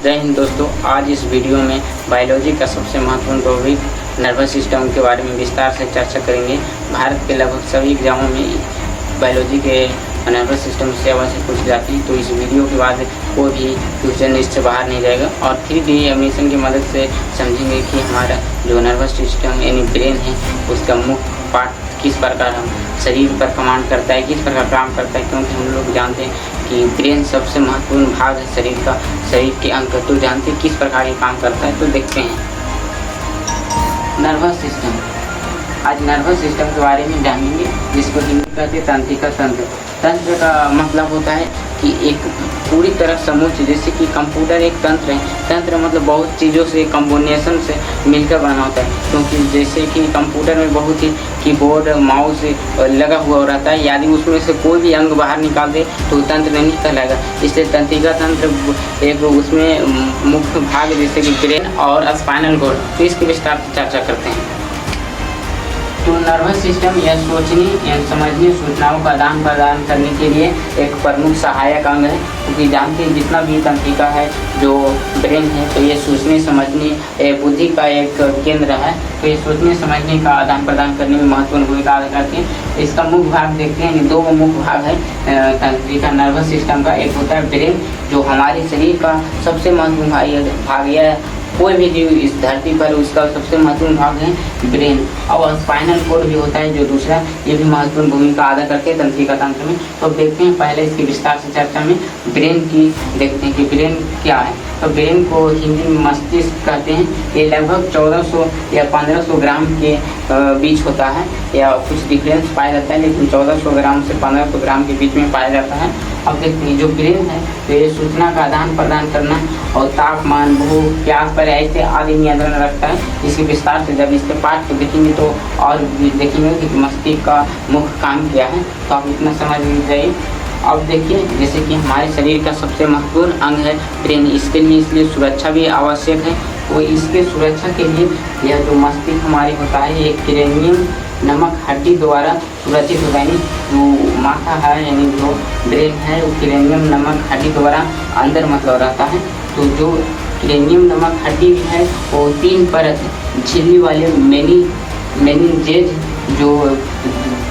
जय हिंद दोस्तों। आज इस वीडियो में बायोलॉजी का सबसे महत्वपूर्ण टॉपिक नर्वस सिस्टम के बारे में विस्तार से चर्चा करेंगे। भारत के लगभग सभी एग्जामों में बायोलॉजी के नर्वस सिस्टम से अवश्य पूछी जाती है, तो इस वीडियो के बाद कोई भी क्वेश्चन इससे बाहर नहीं जाएगा। और 3D एनिमेशन की मदद से समझेंगे कि हमारा जो नर्वस सिस्टम यानी ब्रेन है उसका मुख्य पार्ट किस प्रकार हम शरीर पर कमांड करता है, किस प्रकार काम करता है, क्योंकि हम लोग जानते हैं कि ब्रेन सबसे महत्वपूर्ण भाग है शरीर का, शरीर के अंग। तो जानते हैं किस प्रकार ये काम करता है, तो देखते हैं। नर्वस सिस्टम, आज नर्वस सिस्टम के बारे में जानेंगे, जिसको हिंदी कहते हैं तंत्रिका तंत्र। तंत्र का मतलब होता है कि एक पूरी तरह समूच, जैसे कि कंप्यूटर एक तंत्र है। तंत्र मतलब बहुत चीज़ों से कॉम्बिनेशन से मिलकर बना होता है, क्योंकि जैसे कि कंप्यूटर में बहुत ही कीबोर्ड माउस लगा हुआ रहता है, यदि उसमें से कोई भी अंग बाहर निकाल दे तो तंत्र नहीं कहलाएगा। इसलिए तंत्रिका तंत्र एक उसमें मुख्य भाग जैसे कि ब्रेन और स्पाइनल कॉर्ड। तो इसके विस्तार से चर्चा करते हैं। तो नर्वस सिस्टम यह सोचने या समझने सूचनाओं का आदान प्रदान करने के लिए एक प्रमुख सहायक अंग है, क्योंकि जानते हैं जितना भी तंत्रिका है जो ब्रेन है, तो ये सोचने समझने बुद्धि का एक केंद्र है। तो ये सोचने समझने का आदान प्रदान करने में महत्वपूर्ण भूमिका अदा करते हैं। इसका मुख्य भाग देखते हैं, दो मुख्य भाग है तंत्रिका नर्वस सिस्टम का। एक होता है ब्रेन, जो हमारे शरीर का सबसे महत्वपूर्ण भाग है, कोई भी जीव इस धरती पर उसका सबसे महत्वपूर्ण भाग है ब्रेन। और स्पाइनल कॉर्ड भी होता है जो दूसरा, ये भी महत्वपूर्ण भूमिका अदा करते हैं तंत्रिका तंत्र में। तो देखते हैं पहले इसकी विस्तार से चर्चा में ब्रेन की देखते हैं कि ब्रेन क्या है। तो ब्रेन को हिंदी में मस्तिष्क कहते हैं। ये लगभग 1400 या 1500 ग्राम के बीच होता है, या कुछ डिफरेंस पाया जाता है, लेकिन 1400 ग्राम से 1500 ग्राम के बीच में पाया जाता है। अब देखते हैं जो ब्रेन है तो ये सूचना का आदान प्रदान करना और तापमान, भूख, प्यास पर ऐसे आदि नियंत्रण रखता है। इसके विस्तार से जब इसके पार्ट को देखेंगे तो और देखेंगे कि मस्तिष्क का मुख्य काम क्या है, तो आप इतना समझ लीजिए। अब देखिए जैसे कि हमारे शरीर का सबसे महत्वपूर्ण अंग है ब्रेन, इसके लिए इसलिए सुरक्षा भी आवश्यक है। तो इसके सुरक्षा के लिए यह जो मस्तिष्क हमारी होता है ये क्रेनियम नमक हड्डी द्वारा सुरक्षित होता है। जो माथा है यानी जो ब्रेन है वो क्रेनियम नमक हड्डी द्वारा अंदर मतलब रहता है। तो जो क्रेनियम नमक हड्डी है वो 3 परत झिल्ली वाले मेनिंजेज जो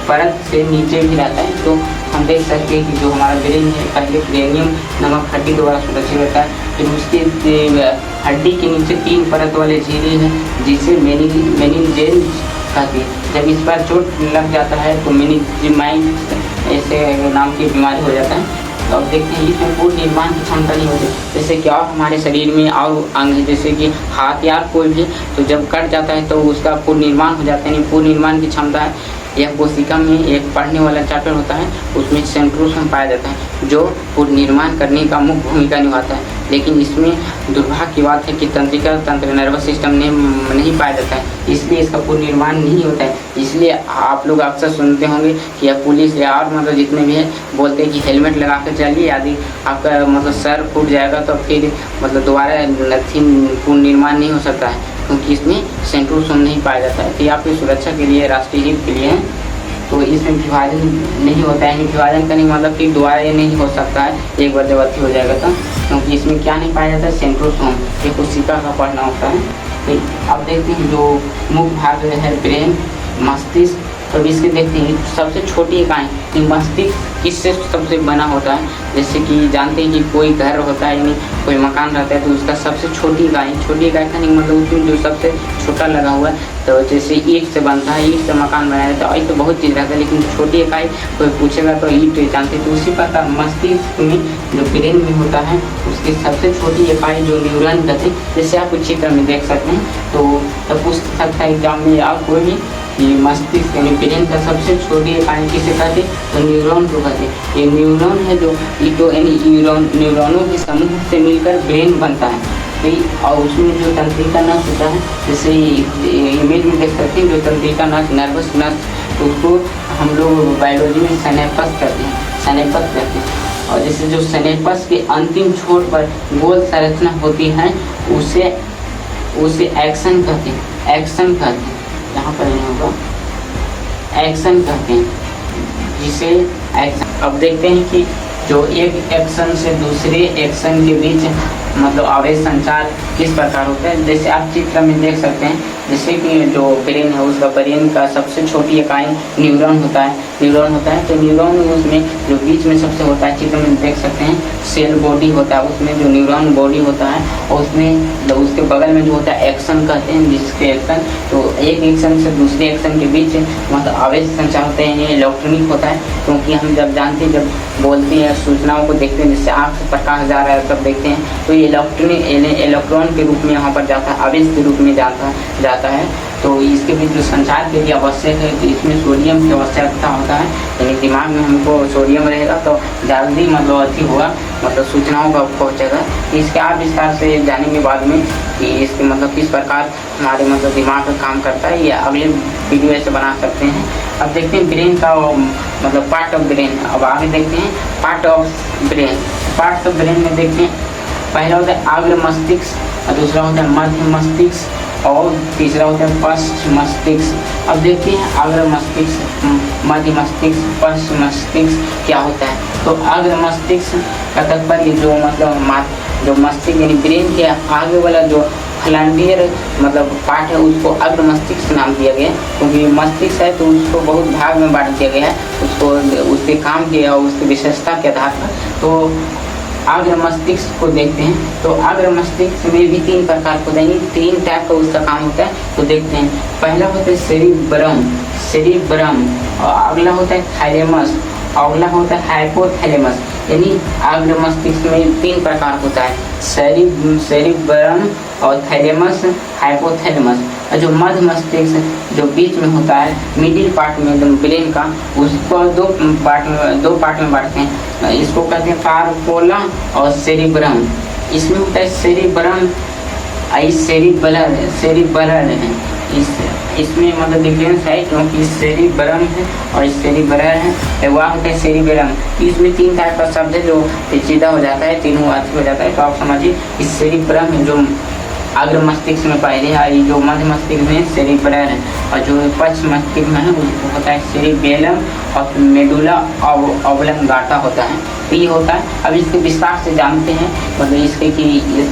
परत से नीचे भी रहता है। तो हम देख सकते हैं कि जो हमारा ब्रेन है पहले क्रेनियम नमक हड्डी द्वारा सुरक्षित रहता है, फिर उसके हड्डी के नीचे 3 परत वाले झिल्ली है जिसे मेनिंजेज कहते हैं। जब इस पर चोट लग जाता है तो मेनिंजाइटिस ऐसे नाम की बीमारी हो जाता है। तो अब देखते हैं इसमें पूर्ण निर्माण की क्षमता नहीं होती। जैसे कि और हमारे शरीर में और अंग है, जैसे कि हाथ या कोई भी, तो जब कट जाता है तो उसका पूर्ण निर्माण हो जाता है, नहीं पूर्ण निर्माण की क्षमता है। यह कोशिका में एक पढ़ने वाला चैप्टर होता है, उसमें सेंट्रोसोम पाया जाता है जो पूर्ण निर्माण करने का मुख्य भूमिका निभाता है। लेकिन इसमें दुर्भाग्य की बात है कि तंत्रिका तंत्र नर्वस सिस्टम में नहीं पाया जाता है, इसलिए इसका पूर्ण निर्माण नहीं होता है। इसलिए आप लोग अक्सर सुनते होंगे कि यह पुलिस या और मतलब जितने भी है बोलते हैं कि हेलमेट लगा कर चलिए, यदि आपका मतलब सर फूट जाएगा तो फिर मतलब दोबारा पूर्ण निर्माण नहीं हो सकता है, क्योंकि इसमें सेंट्रोसोम नहीं पाया जाता है। तो ये आपकी सुरक्षा के लिए, राष्ट्रीय हित के लिए है। तो इसमें विभाजन नहीं होता है, विभाजन करने का मतलब कि दोबारा ये नहीं हो सकता है एक बार जब अति हो जाएगा तो, क्योंकि इसमें क्या नहीं पाया जाता है सेंट्रोसोम, ये कोशिका का पढ़ना होता है। तो अब देखते हैं जो मुख्य भाग है ब्रेन मस्तिष्क। तो इसके देखते हैं सबसे छोटी इकाई कि मस्तिष्क किससे सबसे बना होता है। जैसे कि जानते हैं कि कोई घर होता है यानी कोई मकान रहता है तो उसका सबसे छोटी इकाई का नहीं मतलब उसमें जो सबसे छोटा लगा हुआ है, तो जैसे ईंट से बनता है, ईंट से मकान बनाया जाता है, तो बहुत चीज़ रहता है, लेकिन छोटी इकाई कोई पूछेगा तो ईंट जानते हैं। तो उसी प्रकार मस्तिष्क में जो ब्रेन में होता है उसकी सबसे छोटी इकाई जो न्यूरॉन कहते हैं, जैसे आप चित्र में देख सकते हैं। तो पूछ सकता है एग्जाम में या कोई भी कि मस्तिष्क यानी ब्रेन का सबसे छोटी इकाई किसे कहते हैं, तो न्यूरॉन को कहते हैं। ये न्यूरॉन है जो न्यूरॉनों के समूह से मिलकर ब्रेन बनता है। और उसमें जो तंत्रिका नस होता है, जैसे इमेज में देख सकते हैं जो तंत्रिका नस नर्वस नस, तो उसको हम लोग बायोलॉजी में सिनेपस कहते हैं। और जैसे जो सिनेपस के अंतिम छोर पर गोल संरचना होती है उसे एक्सन कहते हैं। यहाँ पर नहीं होगा, एक्सन कहते हैं जिसे एक्सन। अब देखते हैं कि जो एक एक्शन से दूसरे एक्शन के बीच मतलब आवेश संचार किस प्रकार होता है। जैसे आप चित्र में देख सकते हैं, जैसे कि जो ब्रेन है उसका ब्रेन का सबसे छोटी इकाई न्यूरॉन होता है। तो न्यूरॉन उसमें जो बीच में सबसे होता है, चित्र में देख सकते हैं सेल बॉडी होता है, उसमें जो न्यूरॉन बॉडी होता है और उसमें उसके बगल में जो होता है एक्शन कहते हैं, जिसके एक्शन तो एक एक्शन से दूसरे एक्शन के बीच मतलब आवेश संचार होते हैं। ये इलेक्ट्रॉनिक होता है, क्योंकि हम जब जानते हैं, जब बोलते हैं सूचनाओं को देखते हैं, जिससे आँख से प्रकाश जा रहा है तब देखते हैं, तो ये इलेक्ट्रॉन के रूप में यहाँ पर जाता है, आवेश के रूप में जाता है। तो इसके बीच जो संचार के लिए आवश्यक है, तो इसमें सोडियम की आवश्यकता होता है। यानी दिमाग में हमको सोडियम रहेगा तो जल्दी मतलब अच्छी होगा, मतलब सूचनाओं का पहुँचेगा। इसके आप विस्तार से जानेंगे बाद में कि इसके मतलब किस प्रकार हमारे मतलब दिमाग का काम करता है, या अगले वीडियो ऐसे बना सकते हैं। अब देखते हैं ब्रेन का मतलब पार्ट ऑफ ब्रेन। अब आगे देखते हैं पार्ट ऑफ ब्रेन में देखते हैं, पहला होता है अग्र मस्तिष्क, दूसरा होता है मध्य मस्तिष्क और तीसरा होता है पश्च मस्तिष्क। अब देखते हैं अग्र मस्तिष्क, मध्य मस्तिष्क, पश्च मस्तिष्क क्या होता है। तो अग्र मस्तिष्क का तात्पर्य जो मतलब जो मस्तिष्क यानी ब्रेन के आगे वाला जो फलांडियर मतलब पार्ट है उसको अग्र मस्तिष्क नाम दिया गया, क्योंकि मस्तिष्क है तो उसको बहुत भाग में बांट दिया गया है, उसको उसके काम के और उसकी विशेषता के आधार पर। तो अग्र मस्तिष्क को देखते हैं, तो अग्र मस्तिष्क में भी 3 प्रकार होता है, 3 टाइप का उसका काम होता है। तो देखते हैं, पहला होता है सेरिब्रम, और अगला होता है थैलेमस, अगला होता है हाइपोथैलेमस। यानी अग्र मस्तिष्क में 3 प्रकार होता है, सेरिब्रम और थैलेमस, हाइपोथैलेमस। और जो मध्य मस्तिष्क जो बीच में होता है, मिडिल पार्ट में एकदम ब्रेन का, उसको 2 पार्ट में बांटते हैं। इसको कहते हैं फारपोला और सेरिब्रम। इसमें होता है सेरिब्रम, सेरिबलर है। इसमें मतलब डिफरेंस है, क्योंकि सेरिब्रम है और सेरिबलर है, वह होता है सेरिब्रम। इसमें 3 टाइप का शब्द है जो पेचीदा हो जाता है, तीनों अच्छी हो जाता है। तो आप समझिए इस सेरिब्रम है जो अग्र मस्तिष्क में पहले है, जो मध्य मस्तिष्क में सेरिब्रल है, और जो पश्च मस्तिष्क में है वो होता है सेरिबेलम और मेडुला ऑब्लंगाटा होता है। तो ये होता है। अब इसके विस्तार से जानते हैं, मतलब इसके कि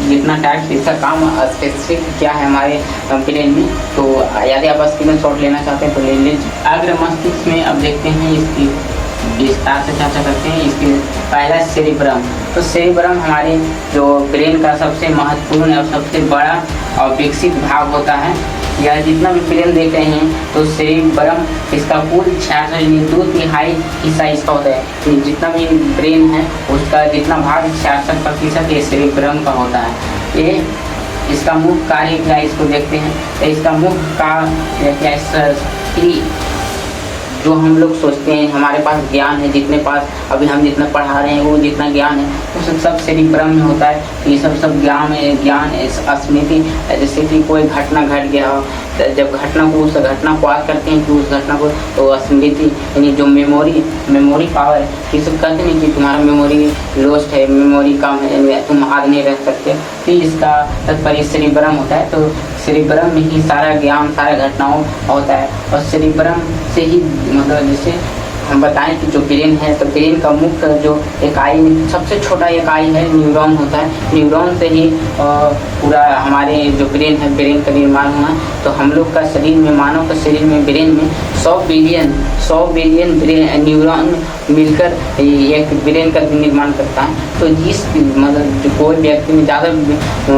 जितना टाइप इसका काम स्पेसिफिक क्या है हमारे ब्रेन में। तो यदि आप स्क्रीन शॉट लेना चाहते हैं तो ले लीजिए। अग्र मस्तिष्क में अब देखते हैं इसकी विस्तार से चर्चा करते हैं। इसके पहला सेरिब्रम, तो सेरिब्रम हमारे जो ब्रेन का सबसे महत्वपूर्ण और सबसे बड़ा और विकसित भाग होता है। यह जितना भी ब्रेन देख रहे हैं तो सेरिब्रम इसका कुल 66.2 हिस्सा इसका होता है। जितना भी ब्रेन है उसका जितना भाग 66% ये सेरिब्रम का होता है। ये इसका मुख्य कार्य क्या है इसको देखते हैं। तो इसका मुख्य कार्य क्या है, जो हम लोग सोचते हैं हमारे पास ज्ञान है, जितने पास अभी हम जितना पढ़ा रहे हैं वो जितना ज्ञान है वो सब सेरिब्रम में होता है। ये सब ज्ञान स्मृति, जैसे कि कोई घटना घट गया हो, जब उस घटना को याद करते हैं कि उस घटना को, तो स्मृति यानी जो मेमोरी पावर, ये सब कहते हैं कि तुम्हारा मेमोरी लॉस्ट है, मेमोरी कम है, तुम याद नहीं रख सकते, तो इसका तात्पर्य सेरिब्रम होता है। तो सेरिब्रम में ही सारा ज्ञान, सारा घटनाओं होता है, और सेरिब्रम से ही मतलब जैसे हम बताएं कि जो ब्रेन है, तो ब्रेन का मुख्य जो इकाई सबसे छोटा इकाई है न्यूरॉन होता है। न्यूरॉन से ही पूरा हमारे जो ब्रेन है, ब्रेन का निर्माण हुआ। तो हम लोग का शरीर में, मानव का शरीर में, ब्रेन में 100 बिलियन न्यूरॉन मिलकर एक ब्रेन का निर्माण करता है। तो जिस मतलब जो कोई व्यक्ति में ज़्यादा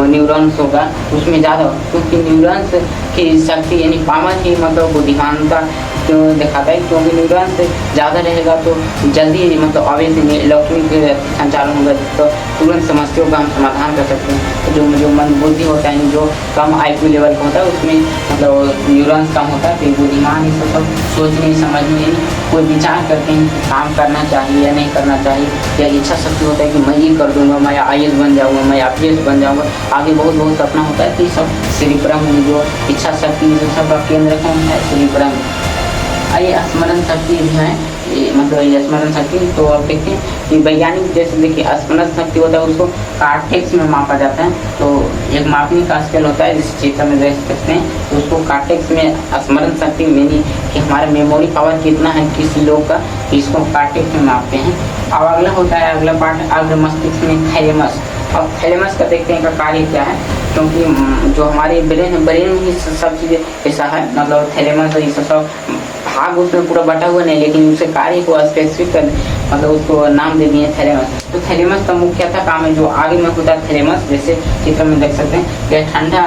न्यूरॉन्स होगा उसमें ज़्यादा, क्योंकि न्यूरॉन्स की शक्ति यानी पावर ही मतलब बुद्धिमानता क्यों दिखाता है, क्योंकि न्यूरॉन्स ज़्यादा रहेगा तो जल्दी मतलब आवेश इलेक्ट्रॉनिक संचालन होगा, तो तुरंत समस्याओं का हम समाधान कर सकते हैं। तो जो मन बुद्धि होता है, जो कम IQ लेवल का होता है उसमें मतलब न्यूरॉन्स कम होता है। तो बुद्धिमान ये सब सोचने समझने कोई विचार करते हैं कि काम करना चाहिए या नहीं करना चाहिए, या इच्छा शक्ति होता है कि मैं ये कर दूंगा, मैं IAS बन जाऊँगा, मैं IPS बन जाऊँगा, आगे बहुत सपना होता है। तो ये सब सेरिब्रम में जो इच्छा शक्ति सब का केंद्र कौन है, सेरिब्रम। ये स्मरण शक्ति भी है, मतलब ये स्मरण शक्ति। तो अब देखते हैं कि वैज्ञानिक जैसे देखिए स्मरण शक्ति होता है उसको कार्टेक्स में मापा जाता है। तो एक मापने का स्केल होता है जिस चित्र में देख सकते हैं, तो उसको कार्टेक्स में स्मरण शक्ति यानी कि हमारा मेमोरी पावर कितना है किसी लोग का, इसको कार्टेक्स में मापते हैं। अब अगला होता है, अगला पार्ट अग्र मस्तिष्क में थैलेमस। अब थैलेमस का देखते हैं का कार्य क्या है, क्योंकि जो हमारे ब्रेन है, ब्रेन में ही सब चीज़ें ऐसा है, मतलब थैलेमस ये सब भाग उसमें पूरा बटा हुआ नहीं, लेकिन उसके कार्य को स्पेसिफिक कर मतलब उसको नाम दे दिए थैलेमस। तो थैलेमस का मुख्यतः काम है जो आगे में होता है थैलेमस, जैसे चित्र में देख सकते हैं, यह ठंडा,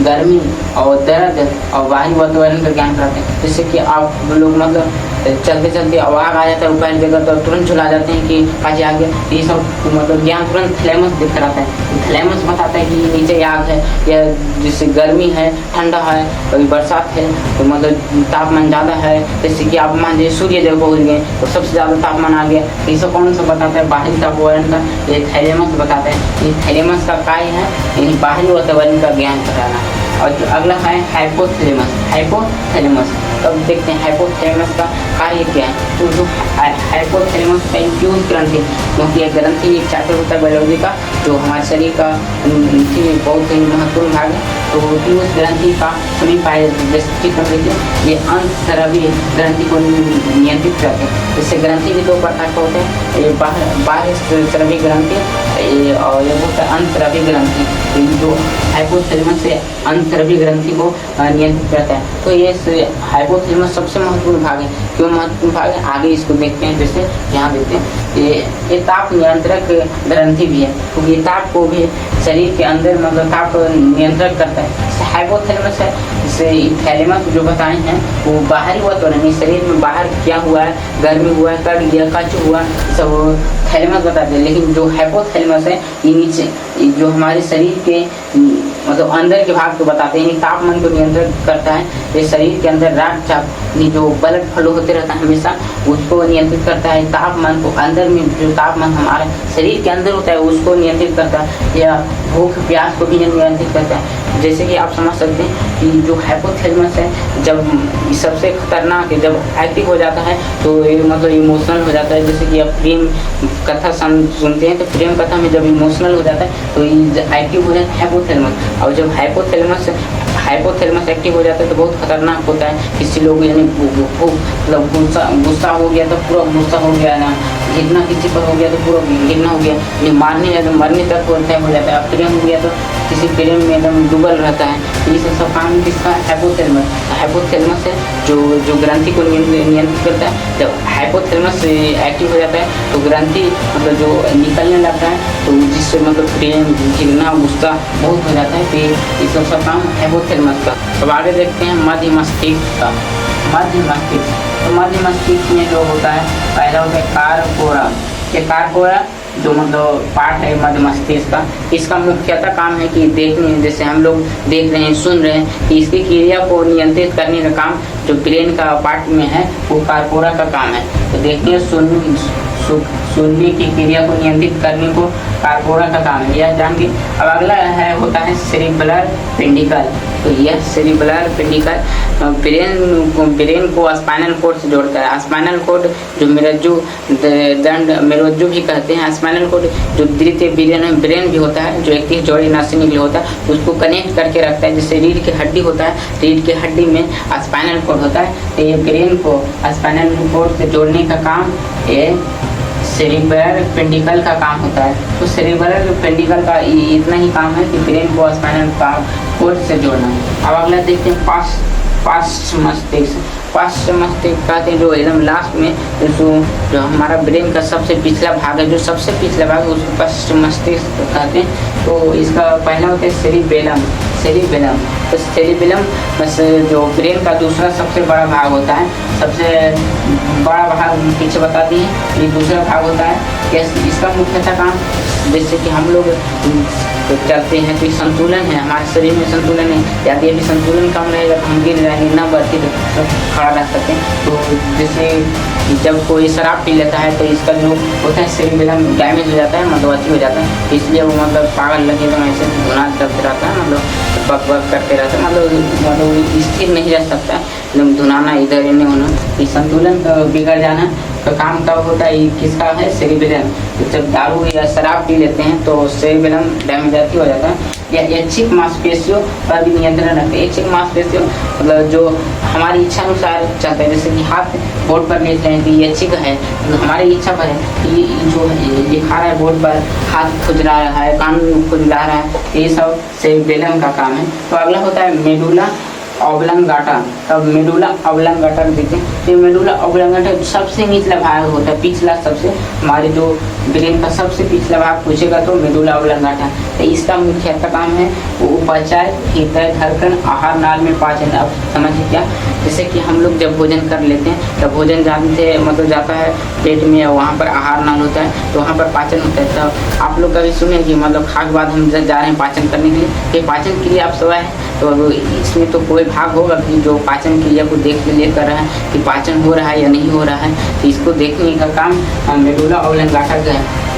गर्मी और दर्द और बाहरी वातावरण का ज्ञान कराते हैं। जैसे कि आप लोग मतलब चलते चलते आवाज़ आ जाता है ऊपर जगह तो तुरंत झुला जाते हैं कि पाजी आ गया, ये सब मतलब ज्ञान तुरंत थैलेमस दिख कराता है। थैलेमस बताता है कि नीचे आग है, या जैसे गर्मी है, ठंडा है, कभी बरसात है, तो मतलब तापमान ज़्यादा है, जैसे कि आप मान लीजिए सूर्य जब पहुँच गए तो सबसे ज़्यादा तापमान आ गया, ये सब कौन सा बताता है, बाहरी वातावरण का, ये थैलेमस बताता है। ये थैलेमस का कार्य है यानी बाहरी वातावरण का ज्ञान कराना। और जो अगला है हाइपोथैलेमस। हाइपोथैलेमस तब देखते हैं हाइपोथैलेमस का कार्य क्या है। तो जो हाइपोथैलेमस इंफ्यूज ग्रंथि, क्योंकि एक ग्रंथि एक चैप्टर होता है बायोलॉजी का जो हमारे शरीर का बहुत ही महत्वपूर्ण भाग है, तो उस ग्रंथि का सभी पाए ये अंतस्रावी ग्रंथि को नियंत्रित करते हैं। इससे ग्रंथि भी दो प्रकार के होते हैं, ये बाह्य स्रावी ग्रंथि और ये होता है अंतस्रावी ग्रंथि। जो हाइपोथैलेमस से अंतस्रावी ग्रंथि को नियंत्रित करता है। तो ये हाइपोथैलेमस सबसे महत्वपूर्ण भाग है। क्यों महत्वपूर्ण भाग है, आगे इसको देखते हैं। जैसे यहाँ देखते हैं ये ताप नियंत्रक ग्रंथि भी है, क्योंकि ये ताप को भी शरीर के अंदर मतलब ताप नियंत्रण करता है। हाइपोथैलेमस है, जैसे थैलेमस जो बताए हैं वो बाहरी वातावरण, शरीर में बाहर क्या हुआ है, गर्मी हुआ है, कट गया, कच हुआ, सब थैलेमस बताते हैं। लेकिन जो हाइपोथैलेमस है ये नीचे जो हमारे शरीर के मतलब अंदर के भाग को बताते हैं, तापमान को नियंत्रण करता है। ये शरीर के अंदर रक्तचाप जो ब्लड फ्लो होते रहता है हमेशा, उसको नियंत्रित करता है। तापमान को अंदर में जो तापमान हमारे शरीर के अंदर होता है उसको नियंत्रित करता है, या भूख प्यास को भी नियंत्रित करता है। जैसे कि आप समझ सकते हैं कि जो हाइपोथैलेमस है जब सबसे खतरनाक है, जब एक्टिव हो जाता है तो ये मतलब इमोशनल हो जाता है। जैसे कि आप प्रेम कथा सुनते हैं तो प्रेम कथा में जब इमोशनल हो जाता है तो एक्टिव हो जाता है हाइपोथैलेमस। और जब हाइपोथैलेमस एक्टिव हो जाता है तो बहुत खतरनाक होता है। किसी लोग यानी मतलब गुस्सा हो गया तो पूरा गुस्सा हो गया ना, घिरना किसी पर हो गया तो पूरा घिरना हो गया, मरने तक हो जाता है। प्रेम हो गया तो किसी प्रेम में एकदम डूबल रहता है। ये सब काम किसका, हाइपोथैलेमस है जो ग्रंथि को नियंत्रित करता है। जब हाइपोथैलेमस एक्टिव हो जाता है तो ग्रंथि मतलब जो निकलने लगता है, तो जिससे मतलब प्रेम, घृणा, गुस्सा बहुत हो जाता है। तो ये सब काम हाइपोथैलेमस का। अब आगे देखते हैं मध्य मस्तिष्क का। मध्य मस्तिष्क में जो होता है, पहला होता है कारकोरा। ये कारकोरा जो मतलब पार्ट है मध्य मस्तिष्क का, इसका मुख्यतः काम है कि देखने, जैसे हम लोग देख रहे हैं, सुन रहे हैं, कि इसकी क्रिया को नियंत्रित करने का काम जो ब्रेन का पार्ट में है वो कारकोरा का काम है। तो देखने सुनने की क्रिया को नियंत्रित करने को कारकोरा का काम है, यह जान के। अब अगला है होता है सेरिब्रल पेंडिकल। तो यह सेरिब्रल पेंडिकल ब्रेन को स्पाइनल कोड से जोड़ता है। स्पाइनल कोड जो मेरुरज्जु भी कहते हैं, स्पाइनल कोड जो द्वितीय ब्रेन भी होता है, जो 31 जोड़ी नसें निकले होता है, उसको कनेक्ट करके रखता है। जैसे रीढ़ की हड्डी होता है, रीढ़ की हड्डी में स्पाइनल कोड होता है, तो ये ब्रेन को स्पाइनल कोड से जोड़ने का काम ये सेरिब्रल पेंडिकल का काम होता है। तो सेरिब्रल पेंडिकल का इतना ही काम है कि ब्रेन को स्पाइनल कोड से जोड़ना है। अब अगला देखते हैं पार्श्व मस्तिष्क। पार्श्व मस्तिष्क कहते हैं जो एकदम लास्ट में जो हमारा ब्रेन का सबसे पिछला भाग है, जो सबसे पिछला भाग है उसको पार्श्व मस्तिष्क कहते हैं। तो इसका पहला होता है सेरिबेलम। तो सेरिबेलम बस जो ब्रेन का दूसरा सबसे बड़ा भाग होता है, सबसे बड़ा भाग पीछे बता दिए, ये दूसरा भाग होता है। इसका मुख्यतः काम, जैसे कि हम लोग चलते हैं तो संतुलन है, हमारे शरीर में संतुलन है, यदि अभी संतुलन कम रहेगा तो हम गिर जाएंगे, ना बढ़ती तो खड़ा रह सकते हैं। तो जैसे जब कोई शराब पी लेता है तो इसका जो होता है सेरिबेलम डैमेज हो जाता है, मतलब अति हो जाता है, इसलिए वो मतलब पागल लगे तो ऐसे धुना करते रहता है, मतलब बक करते रहता है, मतलब स्थिर नहीं रह सकता, एकदम धुनाना, इधर इन्हें होना। इस संतुलन बिगड़ जाना का काम कब होता है, किसका है, सेरिबेलम। तो जब दारू या शराब पी लेते हैं तो सेरिबेलम डैमेज हो जाता है। या ऐच्छिक मांसपेशियों पर भी नियंत्रण रखते हैं। ऐच्छिक मांसपेशियों मतलब जो हमारी इच्छा अनुसार चलते हैं, जैसे कि हाथ बोर्ड पर लेते हैं तो ये ऐच्छिक है, तो हमारी इच्छा पर है कि जो लिखा रहा है बोर्ड पर, हाथ खुजला रहा है, कान खुजला रहा है, ये सब सेरिबेलम का काम है। तो अगला होता है मेडुला ऑब्लंगाटा। तब मेडुला ऑब्लंगाटा देखते हैं, तो मेडुला ऑब्लंगाटा सबसे निचला भाग होता है, पिछला सबसे, हमारे जो ब्रेन का सबसे पिछला भाग पूछेगा तो मेडुला ऑब्लंगाटा। तो इसका मुख्य काम है वो उपाचार, हृदय धड़कन, आहार नाल में पाचन। अब समझिए क्या, जैसे कि हम लोग जब भोजन कर लेते हैं तब भोजन जाते मतलब जाता है पेट में, वहाँ पर आहार नाल होता है, तो वहाँ पर पाचन होता है। तो आप लोग कभी सुने कि मतलब खा के बाद हम जा रहे हैं पाचन करने के लिए, ये पाचन क्रिया आप सब है, तो इसमें तो कोई भाग होगा कि जो पाचन क्रिया को देख के लिए कर रहा है कि पाचन हो रहा है या नहीं हो रहा है, तो इसको देखने का काम मेडुला ऑब्लंगाटा का है।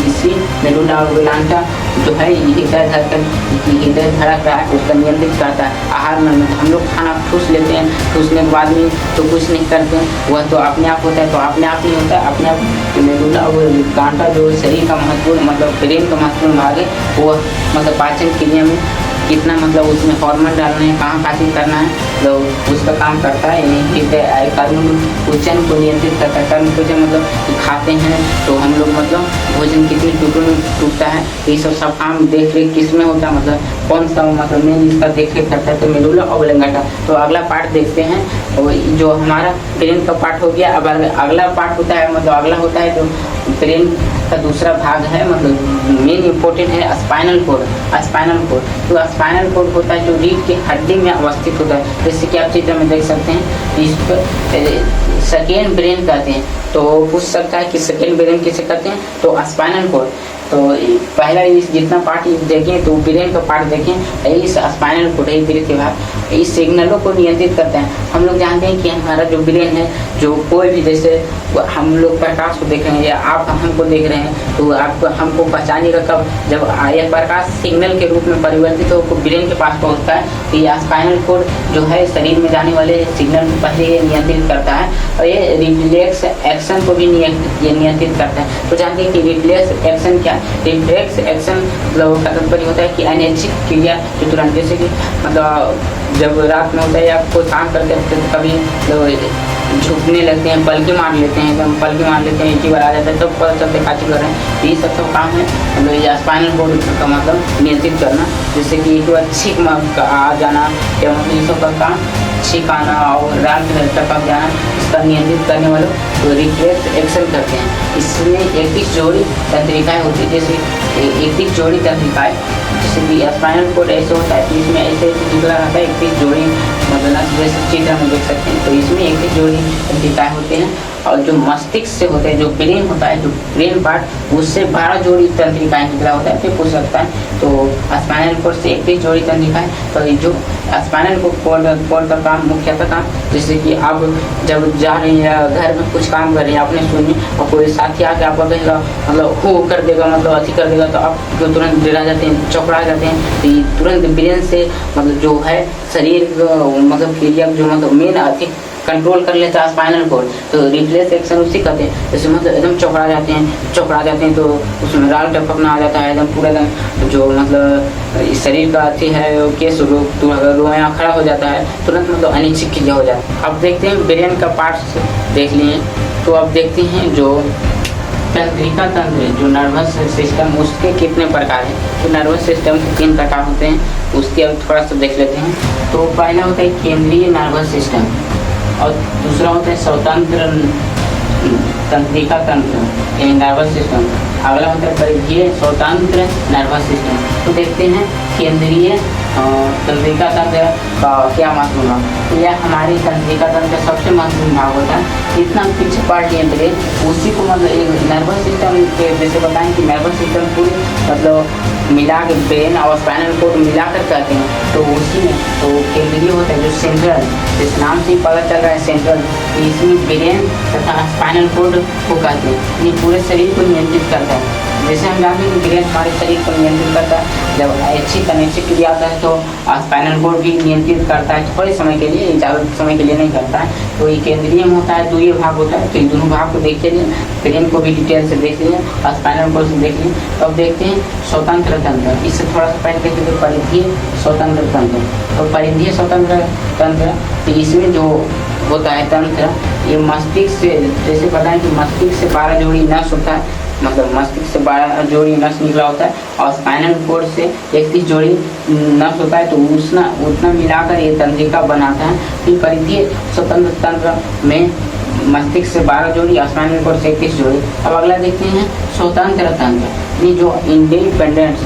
इसी मेडुला ऑब्लंगाटा जो है हृदय धड़कन, हृदय धड़क रहा है उसका नियंत्रित करता है। आहार में हम लोग खाना ठूस लेते हैं, ठूसने के बाद में तो कुछ नहीं करते हैं, वह तो अपने आप होता है, तो अपने आप नहीं होता है, अपने आप मेडुला ऑब्लंगाटा जो शरीर का महत्वपूर्ण मतलब ब्रेन का महत्वपूर्ण भाग है, वो मतलब पाचन क्रिया में कितना मतलब उसमें हार्मोन डालना है, कहाँ पाचन करना है, तो उसका काम करता है। हृदय कर्म कुचन को नियंत्रित करता है। कर्म कुचन मतलब खाते हैं तो हम लोग मतलब भोजन कितनी टुकड़ों में टूटता है, ये सब काम देख रेख किस में होता है, मतलब कौन सा मतलब मेन इसका देख रेख करता है, तो मेडुला ऑब्लंगाटा। तो अगला पार्ट देखते हैं, और जो हमारा ब्रेन का पार्ट हो गया। अब अगला पार्ट होता है मतलब अगला होता है जो ब्रेन का दूसरा भाग है, मतलब मेन इम्पोर्टेंट है स्पाइनल कोड। स्पाइनल कोड तो स्पाइनल कोड होता है जो रीढ़ की हड्डी में अवस्थित होता है, जैसे कि आप चित्र में देख सकते हैं। इस पर सेकेंड ब्रेन कहते हैं, तो पूछ सकता है कि सेकेंड ब्रेन किसे कहते हैं, तो स्पाइनल कोड। तो पहला इस जितना पार्ट देखें तो ब्रेन का पार्ट देखें, इस स्पाइनल कोड है ब्रेन के भाग, इस सिग्नलों को नियंत्रित करते हैं। हम लोग जानते हैं कि हमारा जो ब्रेन है, जो कोई भी जैसे हम लोग प्रकाश को देख रहे हैं या आप हमको देख रहे हैं, तो आपको हमको पहचानिएगा कब, जब यह प्रकाश सिग्नल के रूप में परिवर्तित हो ब्रेन के पास पहुंचता है, तो ये स्पाइनल कोड जो है शरीर में जाने वाले सिग्नल को पहले ये नियंत्रित करता है, और ये रिफ्लेक्स एक्शन को भी ये नियंत्रित करता है। तो जानते हैं कि रिफ्लेक्स एक्शन क्या, रिफ्लेक्स एक्शन मतलब का तात्पर्य होता है कि अनैच्छिक क्रिया जो तुरंत, जैसे कि मतलब जब रात में होता है या कोई काम करते हैं तो कभी झुकने लगते हैं, पलके मार लेते हैं, एकदम पलके मार लेते हैं, एक ही बार आ जाता है तो पता चलते काची कर रहे हैं, तो ये सब काम है मतलब ये स्पाइनल कोड का मतलब नियंत्रित करना, जैसे कि एक बार छींक आ जाना या मतलब ये सब का काम, छींक आना और रात में तक जाना, इसका नियंत्रित करने वालों तो रिफ्लेक्स एक्शन करते हैं। इसमें 31 जोड़ी तंत्रिकाएँ होती है, जैसे 31 जोड़ी तंत्रिकाएँ, जैसे कि स्पाइनल कोड ऐसे होता है, इसमें ऐसे निकला रहता है 31 जोड़ी, मतलब जैसे चित्र में देख सकते हैं, तो इसमें 31 जोड़ी तंत्रिकाएँ होते हैं। और जो मस्तिष्क से होते हैं, जो ब्रेन होता है, जो ब्रेन पार्ट, उससे 12 जोड़ी तंत्रिकाएँ निकला होता है, फिर पूछ सकता है। तो स्पाइनल कोड से 31 जोड़ी तंत्रिकाएँ, तो जो स्पाइनल कोड का काम मुख्यतः काम, जैसे कि आप जब जा रहे हैं या घर में कुछ काम कर रहे हैं, आपने सुनी और कोई साथी आके आपको कहेगा मतलब हो कर देगा, मतलब अति कर देगा, तो आप तुरंत डरा जाते हैं, चौकड़ा जाते हैं, तो ये तुरंत ब्रेन से मतलब जो है शरीर मतलब क्रिया जो मतलब मेन अधिक कंट्रोल कर लेता है स्पाइनल कोड, तो रिफ्लेक्स एक्शन उसी कहते हैं। जैसे मतलब एकदम चौकड़ा जाते हैं तो उसमें राल टपकना आ जाता है, एकदम पूरा एकदम जो मतलब शरीर का अति है केस रोया खड़ा हो जाता है, तुरंत मतलब अनिच्छिक क्रिया हो जाता है। अब देखते हैं ब्रेन का पार्ट्स देख लिए, तो अब देखते हैं जो तंत्रिका तंत्र जो नर्वस सिस्टम, उसके कितने प्रकार हैं। तो नर्वस सिस्टम के 3 प्रकार होते हैं, उसके अब थोड़ा सा देख लेते हैं। तो पहला होता है केंद्रीय नर्वस सिस्टम, और दूसरा होता है स्वतंत्र तंत्रिका तंत्र नर्वस सिस्टम, अगला होता है परिधीय स्वतंत्र नर्वस सिस्टम। तो देखते हैं केंद्रीय तंत्रिका तंत्र का क्या महत्व होगा, तो यह हमारी तंत्रिका तंत्र का सबसे महत्वपूर्ण भाग होता है। जितना पीछे पार्ट है ब्रेन, उसी को मतलब एक नर्वस सिस्टम के जैसे बताएं कि नर्वस सिस्टम पूरी मतलब मिला के ब्रेन और स्पाइनल कोड मिलाकर कहते हैं, तो उसी में तो केंद्रीय होता है जो सेंट्रल, जिस नाम से ही पता चल रहा है सेंट्रल, इसमें ब्रेन तथा स्पाइनल कोड को कहते हैं, ये पूरे शरीर को नियंत्रित करता है। जैसे हम जानते हैं कि ब्रेन हमारे शरीर को नियंत्रित करता है। जब अच्छी तनिष्क क्रिया आता है तो स्पाइनल कोड भी नियंत्रित करता है, थोड़े समय के लिए, ज़्यादा समय के लिए नहीं करता है। तो ये केंद्रीय में होता है, द्वितीय भाग होता है। तो ये दोनों भाग को देख लिए, ब्रेन को भी डिटेल से देख लिए, स्पाइनल कोड से देख लिए। तो अब देखते हैं स्वतंत्र तंत्र। इससे थोड़ा सा पहले देखते थे परिधीय स्वतंत्र तंत्र। तो परिधीय स्वतंत्र तंत्र, तो इसमें जो होता है तंत्र, ये मस्तिष्क से, जैसे बताएं कि मस्तिष्क से 12 जोड़ी नस होता है, मतलब मस्तिष्क से 12 जोड़ी नस निकला होता है, और स्पाइनल कोड से 31 जोड़ी नस होता है। तो उतना मिलाकर ये तंत्रिका बनाता है। फिर परिधीय स्वतंत्र तंत्र में मस्तिष्क से 12 जोड़ी, स्पाइनल कोड से 31 जोड़ी। अब अगला देखते हैं स्वतंत्र तंत्र। ये जो इंडिपेंडेंट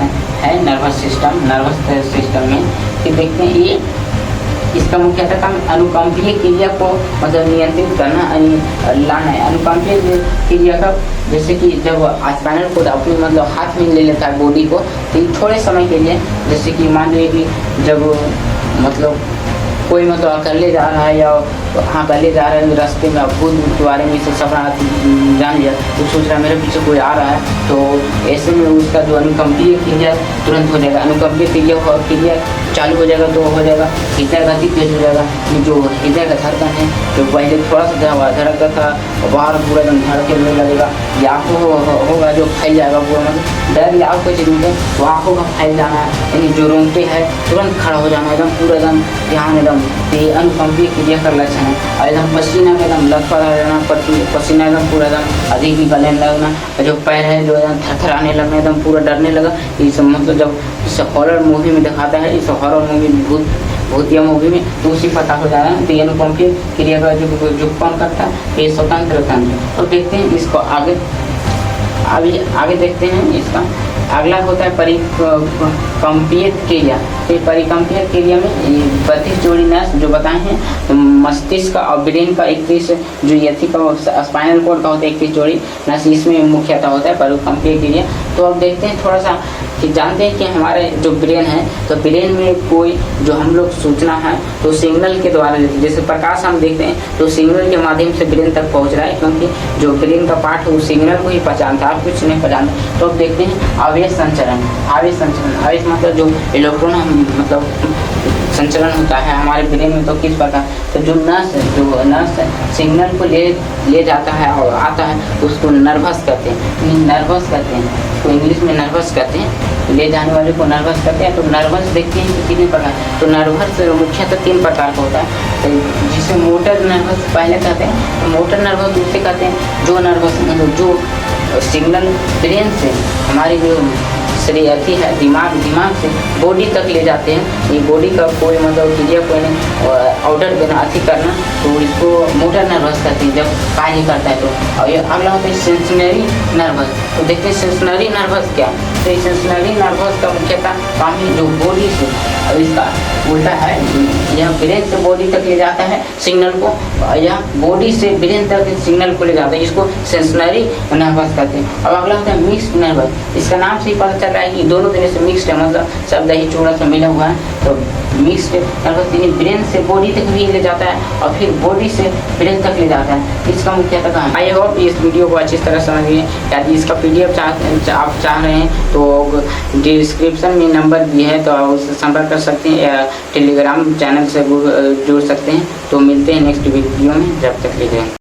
है नर्वस सिस्टम में, ये देखते हैं ये इसका मुख्यतः काम अनुकंपीय क्रिया को मतलब नियंत्रित करना, लाना है। अनुकंपीय क्रिया का, जैसे कि जब स्पाइनल कोड अपने मतलब हाथ में ले लेता है बॉडी को, तो थोड़े समय के लिए, जैसे कि मान लीजिए कि जब मतलब कोई मतलब अकेले जा रहा है या हाँ अकेले जा रहा है, रास्ते में भूत के बारे में सपना जान लिया, तो सोच रहा है मेरे पीछे कोई आ रहा है, तो ऐसे में उसका जो अनुकंपीय क्रिया तुरंत हो जाएगा। अनुकंपीय क्रिया चालू हो जाएगा तो हो जाएगा हृदय गति तेज हो जाएगा। ये जो हृदय का धड़कन है, जो पहले थोड़ा सा धड़कता था, बाहर पूरा एकदम धड़कने लगेगा। या आँखों होगा जो फैल जाएगा पूरा, मतलब डर या आपको चीज़ में तो आँखों का फैल जाना है, यानी जो रोंगटे है तुरंत खड़ा हो जाना, एकदम पूरा एकदम ध्यान, एकदम ये अनुकंपीय क्रिया का लक्षण है। और एकदम पसीना में एकदम लथपथ आ जाना, पसीना एकदम पूरा एकदम अधिक निकलने लगना, जो पैर है जो एकदम थरथराने लगना, एकदम पूरा डरने लगा। ये सब मतलब जब इस हॉरर मूवी में दिखाता है, इस हॉरर मूवी भूतिया मूवी में, तो उसी पता हो जाता है। तो ये अनुकंपीय क्रिया का जो कौन करता है, ये स्वतंत्र तंत्र। तो देखते हैं इसको आगे देखते हैं। इसका अगला होता है परिकंपीय क्रिया। तो परिकंपीय क्रिया में 32 जोड़ी नस जो बताए हैं, तो मस्तिष्क और ब्रेन का 31, जो यथी का स्पाइनल कोड का होता है 31 जोड़ी नस, इसमें मुख्यतः होता है परिकंपीय क्रिया। तो अब देखते हैं थोड़ा सा कि जानते हैं कि हमारे जो ब्रेन है, तो ब्रेन में कोई जो हम लोग सूचना है तो सिग्नल के द्वारा, जैसे प्रकाश हम देखते हैं तो सिग्नल के माध्यम से ब्रेन तक पहुंच रहा है, क्योंकि जो ब्रेन का पार्ट है वो सिग्नल को ही पहचानता है, कुछ नहीं पहचानता। तो अब देखते हैं आवेश संचरण। आवेश मतलब जो इलेक्ट्रॉन मतलब संचरण होता है हमारे ब्रेन में, तो किस प्रकार, तो जो नस सिग्नल को ले जाता है और आता है, तो उसको नर्वस कहते हैं। तो इंग्लिश में नर्वस कहते हैं, ले जाने वाले को नर्वस कहते हैं। तो नर्वस देखते हैं कि कितने प्रकार, तो नर्वस मुख्यतः 3 प्रकार का होता है। तो जिसे मोटर नर्वस पहले कहते हैं, तो मोटर नर्वस दूसरे कहते हैं, जो नर्वस मतलब जो सिग्नल ब्रेन से हमारी जो शरीर अति है दिमाग से बॉडी तक ले जाते हैं। ये बॉडी का कोई मतलब क्रिया कोई नहीं ऑर्डर देना, अति करना, तो इसको मोटर नर्वस कहते हैं जब कार्य करता है। तो और ये अगला होता है सेंसरी नर्वस। तो देखते हैं सेंसरी नर्वस क्या। तो सेंसरी नर्वस का मुख्यतः काम है जो बॉडी से, और इसका उल्टा है, यह ब्रेन से बॉडी तक ले जाता है सिग्नल को, यह बॉडी से ब्रेन तक सिग्नल को ले जाता है, इसको सेंसरी नर्वस कहते हैं। और अगला होता है मिक्स्ड नर्वस। इसका नाम से ही पता चल रहा है कि दोनों तरह से मिक्स्ड है, मतलब सब दही चूड़ा से मिला हुआ है। तो मिक्स्ड नर्वस यानी ब्रेन से बॉडी तक भी ले जाता है और फिर बॉडी से ब्रेन तक ले जाता है, इसका मुख्यतः काम। आई होप इस वीडियो को अच्छी तरह समझ गए। यदि इसका PDF आप चाह रहे हैं तो डिस्क्रिप्शन में नंबर दिए है, तो उससे संपर्क कर सकते हैं या टेलीग्राम चैनल से जुड़ सकते हैं। तो मिलते हैं नेक्स्ट वीडियो में, जब तक के लिए।